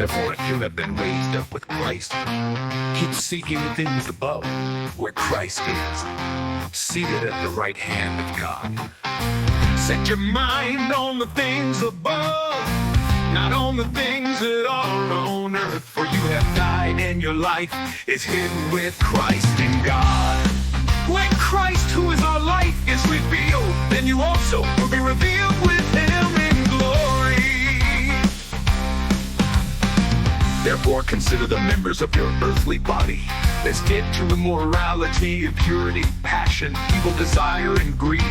Therefore, if you have been raised up with Christ, keep seeking the things above, where Christ is, seated at the right hand of God. Set your mind on the things above, not on the things that are on earth. For you have died and your life is hidden with Christ in God. When Christ, who is our life, is revealed, then you also will be revealed with him in glory. Therefore consider the members of your earthly body as dead to immorality, impurity, passion, evil desire, and greed,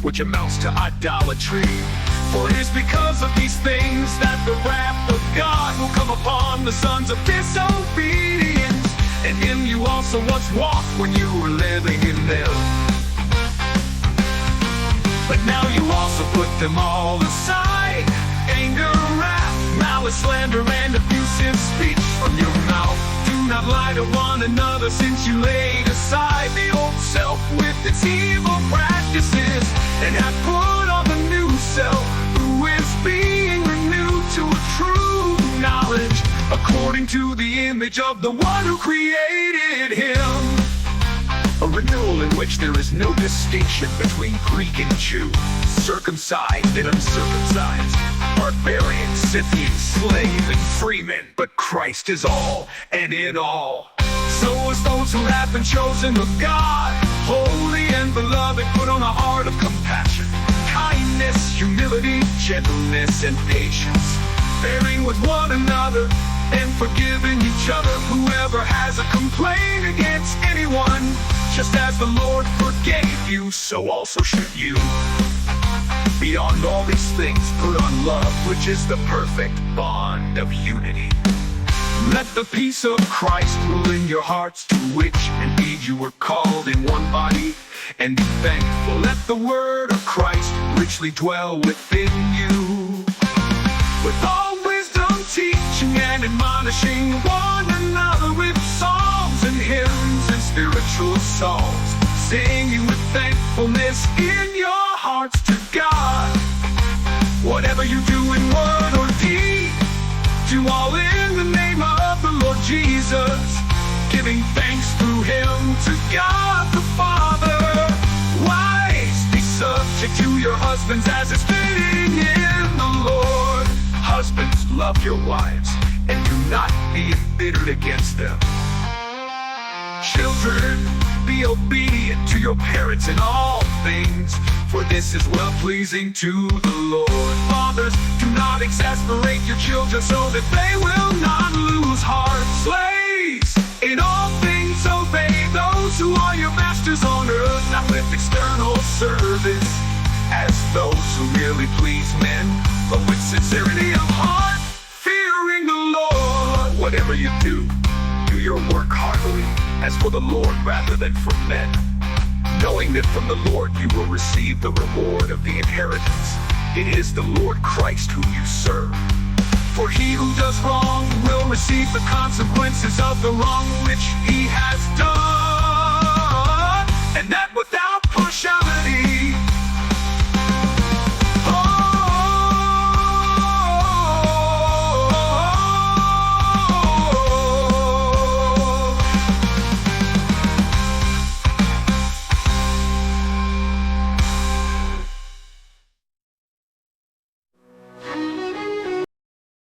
which amounts to idolatry. For it is because of these things that the wrath of God will come upon the sons of disobedience. And in you also once walked when you were living in them. But now you also put them all aside: anger, wrath, malice, slander, and abusive speech from your mouth. Do not lie to one another, since you laid aside the old self with its evil practices, and have put on the new self, who is being renewed to a true knowledge, according to the image of the one who created him. A renewal in which there is no distinction between Greek and Jew, circumcised and uncircumcised, barbarian, Scythian, slave and freeman, but Christ is all and in all. So as those who have been chosen of God, holy and beloved, put on a heart of compassion, kindness, humility, gentleness, and patience, bearing with one another and forgiving each other. Whoever has a complaint against anyone, just as the Lord forgave you, so also should you. Beyond all these things, put on love, which is the perfect bond of unity. Let the peace of Christ rule in your hearts, to which indeed you were called in one body, and be thankful. Let the word of Christ richly dwell within you, with all wisdom teaching and admonishing one another with psalms and hymns and spiritual songs, singing with thankfulness in your hearts to God. Whatever you do in word or deed, do all in the name of the Lord Jesus, giving thanks through him to God the Father. Wives, be subject to your husbands as is fitting in the Lord. Husbands, love your wives, and do not be embittered against them. Children, be obedient to your parents in all things, for this is well-pleasing to the Lord. Fathers, do not exasperate your children, so that they will not lose heart. Slaves, in all things obey those who are your masters on earth, not with external service, as those who merely please men, but with sincerity of heart, fearing the Lord. Whatever you do, do your work heartily, as for the Lord rather than for men, knowing that from the Lord you will receive the reward of the inheritance. It is the Lord Christ whom you serve. For he who does wrong will receive the consequences of the wrong which he has done, and that with